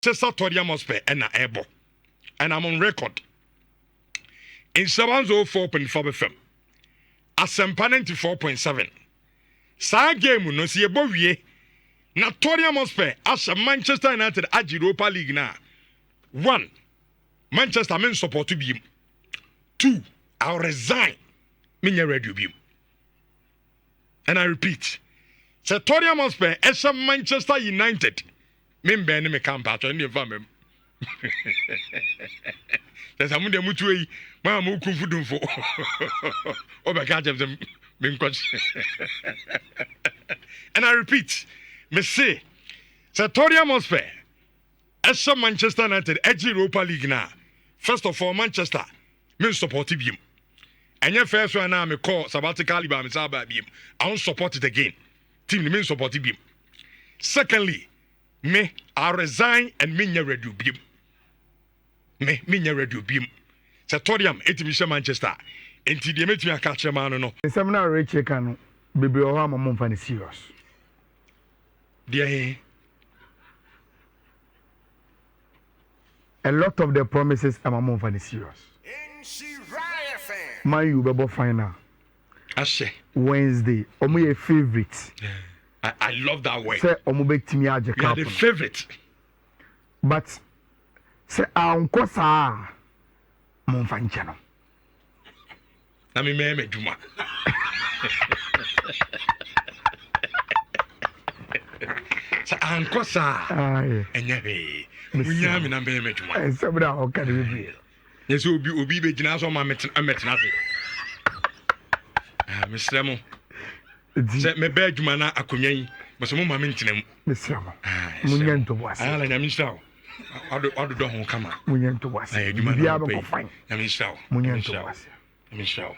Satorium Mospe and Ebo. And I'm on record. In 704.5 FM. Asempa 94.7. Sa game no si ebo wie. Na Torium Mospe as Manchester United at Europa League na. 1. Manchester men support to be. 2. I'll resign. Minya radio beam. And I repeat. Satorium Mospe as Manchester United. Member me camp out on the family. There's a mundi mutuei, Mamma Kufudum for Obacatch of them being and I repeat, me say, Satorium Mospe, as some Manchester United, Edge Europa League now. First of all, Manchester, men support him. And your first one now, me call sabbatically by me Saba beam. I won't support it again. Team, the men support him. Secondly, me, I resign and minya radio beam. Me, minya radio beam. Satorium, etimisha Manchester. Enti de metumi akache man no. Seminar Richardo, baby o ha mom fan serious. Dear, a lot of the promises am mom fan serious. Nhyira FM. Man you be final. Ashe. Wednesday, omo your favorite. I love that way. Say omo betimi age cup. You are the favorite. But say anko sa mom fan channel. Na me juma. Sa anko sa. Enya be. Munya me na me juma. Sabra o ka de be. Yes obi be gina so ma metina se. Mr. Mo. Se me be juma na akonwa yi. Mo so mo ma me ntina mu. Mr. Mo. Munya nto boase. Ala nya misra. Odo do ho kama. Munya nto boase. Bia be ko fine. Nya misra. Munya nto boase. Michelle.